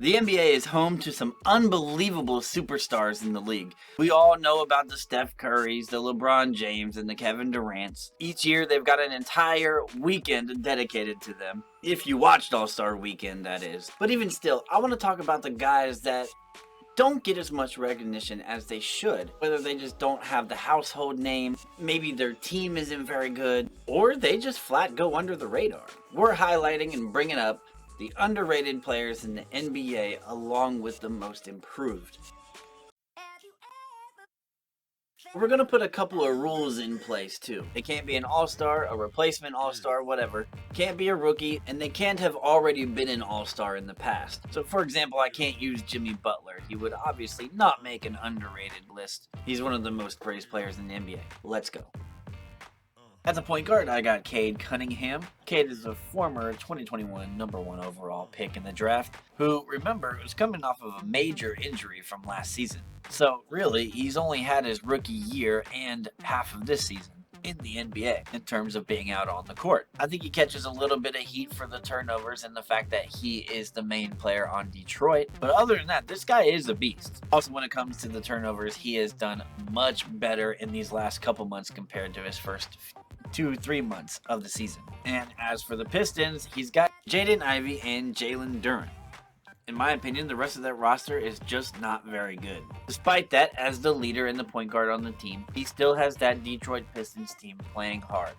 The NBA is home to some unbelievable superstars in the league. We all know about the Steph Currys, the LeBron James, and the Kevin Durants. Each year, they've got an entire weekend dedicated to them. If you watched All-Star Weekend, that is. But even still, I want to talk about the guys that don't get as much recognition as they should. Whether they just don't have the household name, maybe their team isn't very good, or they just flat go under the radar. We're highlighting and bringing up the underrated players in the NBA along with the most improved. We're going to put a couple of rules in place too. They can't be an all-star, a replacement all-star, whatever. Can't be a rookie, and they can't have already been an all-star in the past. So for example, I can't use Jimmy Butler. He would obviously not make an underrated list. He's one of the most praised players in the NBA. Let's go. At the point guard, I got Cade Cunningham. Cade is a former 2021 #1 overall pick in the draft, who, remember, was coming off of a major injury from last season. So really, he's only had his rookie year and half of this season in the NBA in terms of being out on the court. I think he catches a little bit of heat for the turnovers and the fact that he is the main player on Detroit. But other than that, this guy is a beast. Also, when it comes to the turnovers, he has done much better in these last couple months compared to his first 2-3 months of the season. And as for the Pistons, he's got Jaden Ivey and Jalen Duren. In my opinion, the rest of that roster is just not very good. Despite that, as the leader and the point guard on the team, he still has that Detroit Pistons team playing hard.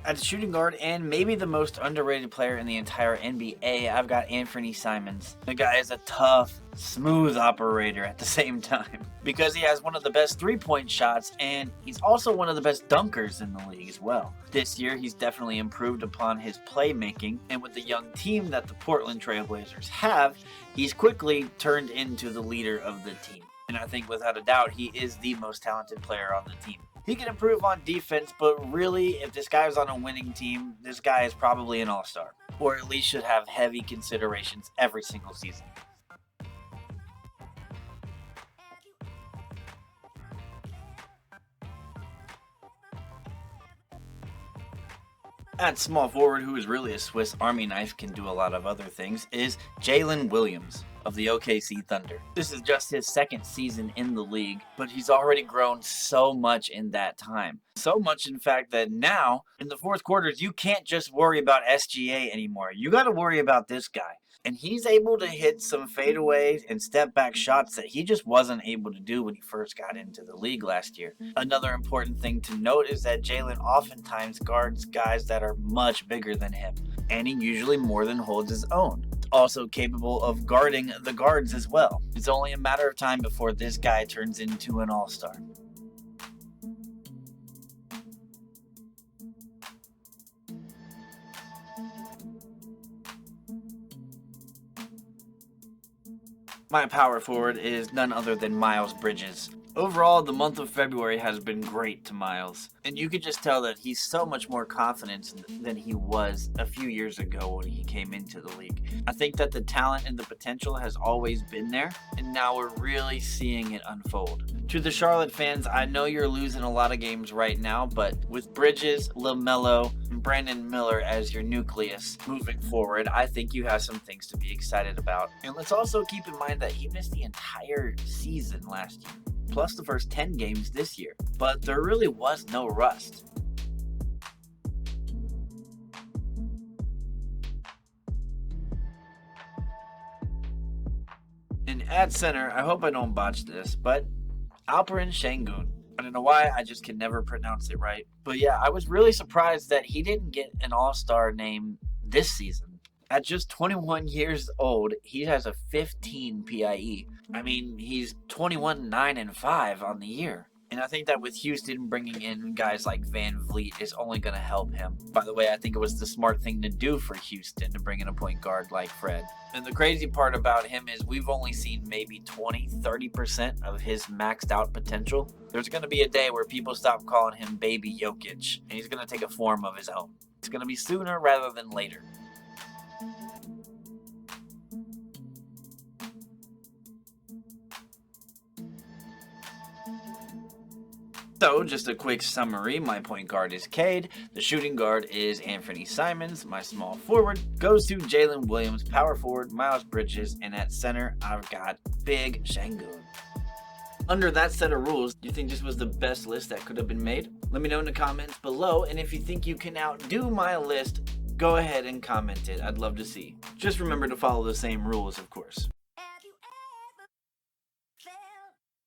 At the shooting guard, and maybe the most underrated player in the entire NBA, I've got Anthony Simons. The guy is a tough, smooth operator at the same time because he has one of the best three-point shots, and he's also one of the best dunkers in the league as well. This year, he's definitely improved upon his playmaking, and with the young team that the Portland Trail Blazers have, he's quickly turned into the leader of the team. And I think without a doubt, he is the most talented player on the team. He can improve on defense, but really, if this guy is on a winning team, this guy is probably an all-star, or at least should have heavy considerations every single season. At small forward, who is really a Swiss Army knife, can do a lot of other things, is Jalen Williams of the OKC Thunder. This is just his second season in the league, but he's already grown so much in that time. So much, in fact, that now, in the fourth quarters, you can't just worry about SGA anymore. You got to worry about this guy. And he's able to hit some fadeaways and step back shots that he just wasn't able to do when he first got into the league last year. Another important thing to note is that Jalen oftentimes guards guys that are much bigger than him, and he usually more than holds his own. Also capable of guarding the guards as well. It's only a matter of time before this guy turns into an all-star. My power forward is none other than Miles Bridges. Overall, the month of February has been great to Miles, and you could just tell that he's so much more confident than he was a few years ago when he came into the league. I think that the talent and the potential has always been there, and now we're really seeing it unfold. To the Charlotte fans, I know you're losing a lot of games right now, but with Bridges, LaMelo, and Brandon Miller as your nucleus moving forward, I think you have some things to be excited about. And let's also keep in mind that he missed the entire season last year, plus the first 10 games this year, but there really was no rust. And at center, I hope I don't botch this, but Alperen Sengun. I don't know why, I just can never pronounce it right. But yeah, I was really surprised that he didn't get an all-star name this season. At just 21 years old, he has a 15 PIE. I mean, he's 21, 9, and 5 on the year. And I think that with Houston bringing in guys like Van Vliet is only going to help him. By the way, I think it was the smart thing to do for Houston to bring in a point guard like Fred. And the crazy part about him is we've only seen maybe 20-30% of his maxed out potential. There's going to be a day where people stop calling him Baby Jokic, and he's going to take a form of his own. It's going to be sooner rather than later. So, just a quick summary, my point guard is Cade, the shooting guard is Anthony Simons, my small forward goes to Jalen Williams, power forward Miles Bridges, and at center I've got Big Sengun. Under that set of rules, do you think this was the best list that could have been made? Let me know in the comments below, and if you think you can outdo my list, go ahead and comment it. I'd love to see. Just remember to follow the same rules, of course.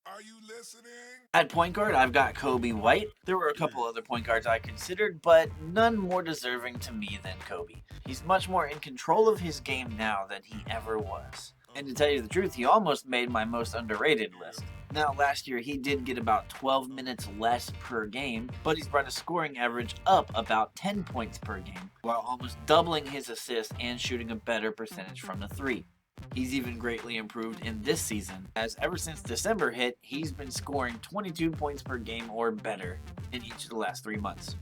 Are you listening? At point guard, I've got Kobe White. There were a couple other point guards I considered, but none more deserving to me than Kobe. He's much more in control of his game now than he ever was. And to tell you the truth, he almost made my most underrated list. Now, last year he did get about 12 minutes less per game, but he's brought his scoring average up about 10 points per game, while almost doubling his assists and shooting a better percentage from the three. He's even greatly improved in this season, as ever since December hit, he's been scoring 22 points per game or better in each of the last 3 months.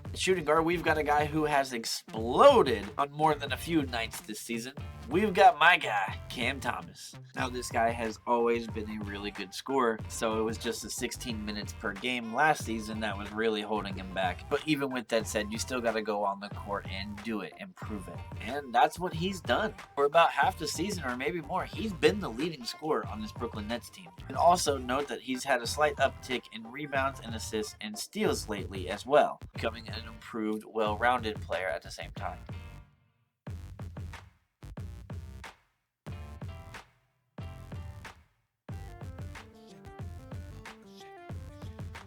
At shooting guard, we've got a guy who has exploded on more than a few nights this season. We've got my guy, Cam Thomas. Now, this guy has always been a really good scorer, so it was just the 16 minutes per game last season that was really holding him back. But even with that said, you still got to go on the court and do it and prove it. And that's what he's done. For about half the season, or maybe more, he's been the leading scorer on this Brooklyn Nets team. And also note that he's had a slight uptick in rebounds and assists and steals lately as well, becoming an improved, well-rounded player at the same time.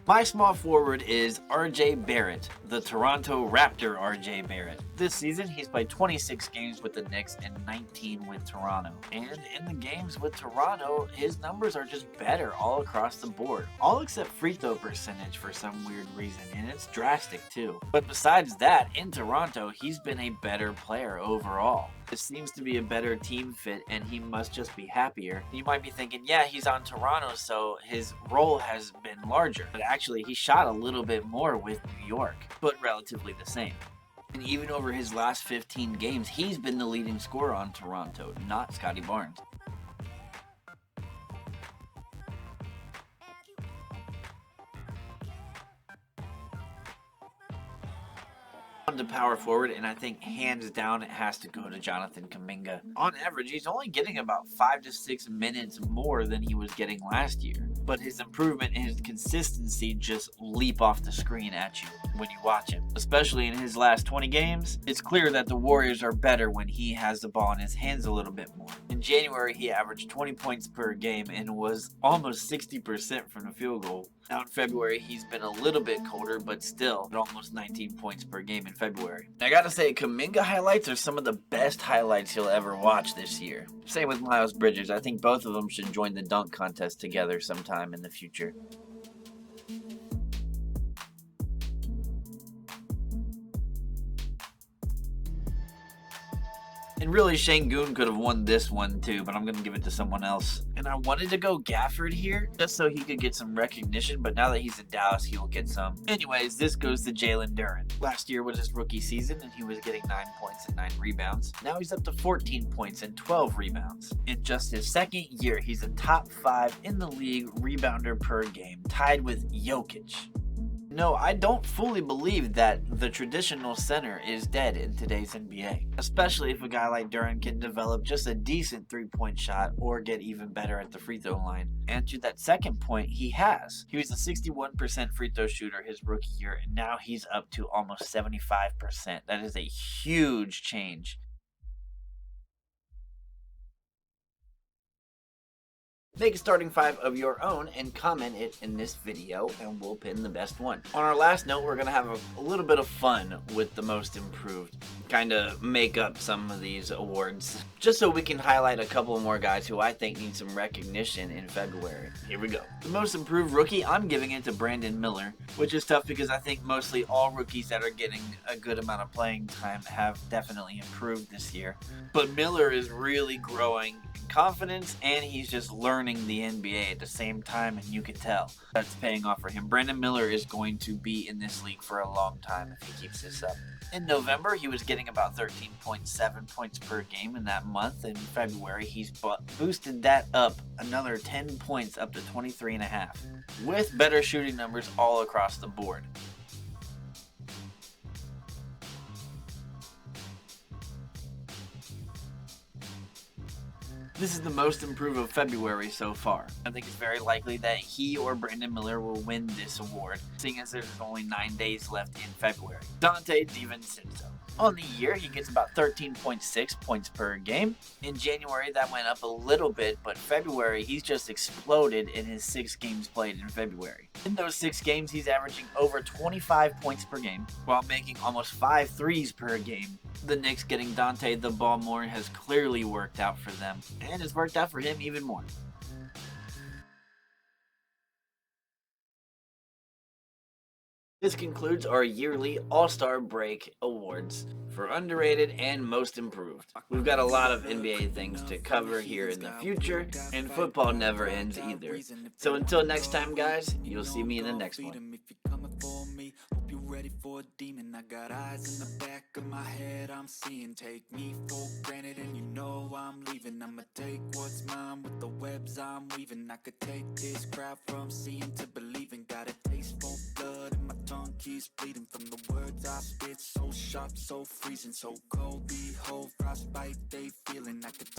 My small forward is RJ Barrett, the Toronto Raptor RJ Barrett. This season, he's played 26 games with the Knicks and 19 with Toronto. And in the games with Toronto, his numbers are just better all across the board. All except free throw percentage for some weird reason, and it's drastic too. But besides that, in Toronto, he's been a better player overall. This seems to be a better team fit, and he must just be happier. You might be thinking, yeah, he's on Toronto, so his role has been larger. But actually, he shot a little bit more with New York, but relatively the same. And even over his last 15 games, he's been the leading scorer on Toronto, not Scotty Barnes. To power forward, and I think hands down it has to go to Jonathan Kuminga. On average, he's only getting about 5 to 6 minutes more than he was getting last year, but his improvement and his consistency just leap off the screen at you when you watch him. Especially in his last 20 games, it's clear that the Warriors are better when he has the ball in his hands a little bit more. In January, he averaged 20 points per game and was almost 60% from the field goal. Now in February, he's been a little bit colder, but still at almost 19 points per game in February. I gotta say, Kuminga highlights are some of the best highlights you'll ever watch this year. Same with Miles Bridges. I think both of them should join the dunk contest together sometime in the future. And really, Sengun could have won this one too, but I'm going to give it to someone else. And I wanted to go Gafford here, just so he could get some recognition, but now that he's in Dallas, he will get some. Anyways, this goes to Jalen Duren. Last year was his rookie season, and he was getting 9 points and 9 rebounds. Now he's up to 14 points and 12 rebounds. In just his second year, he's a top 5 in the league rebounder per game, tied with Jokic. No, I don't fully believe that the traditional center is dead in today's NBA, especially if a guy like Duren can develop just a decent three-point shot or get even better at the free throw line. And to that second point, he has. He was a 61% free throw shooter his rookie year, and now he's up to almost 75%. That is a huge change. Make a starting 5 of your own and comment it in this video, and we'll pin the best one. On our last note, we're going to have a little bit of fun with the most improved. Kind of make up some of these awards, just so we can highlight a couple more guys who I think need some recognition in February. Here we go. The most improved rookie, I'm giving it to Brandon Miller, which is tough because I think mostly all rookies that are getting a good amount of playing time have definitely improved this year. But Miller is really growing in confidence, and he's just learning winning the NBA at the same time, and you can tell that's paying off for him. Brandon Miller is going to be in this league for a long time if he keeps this up. In November, he was getting about 13.7 points per game in that month. In February, he's boosted that up another 10 points up to 23.5, with better shooting numbers all across the board. This is the most improved of February so far. I think it's very likely that he or Brandon Miller will win this award, seeing as there's only 9 days left in February. Donte DiVincenzo. On the year, he gets about 13.6 points per game. In January, that went up a little bit, but February, he's just exploded in his 6 games played in February. In those 6 games, he's averaging over 25 points per game, while making almost 5 threes per game. The Knicks getting Donte the ball more has clearly worked out for them, and has worked out for him even more. This concludes our yearly All-Star Break Awards for underrated and most improved. We've got a lot of NBA things to cover here in the future, and football never ends either. So until next time, guys, you'll see me in the next one. Ready for a demon, I got eyes in the back of my head, I'm seeing. Take me for granted and you know I'm leaving. I'ma take what's mine with the webs I'm weaving. I could take this crowd from seeing to believing. Got a taste for blood and my tongue keeps bleeding from the words I spit. So sharp, so freezing, so cold, behold, frostbite they feeling. I could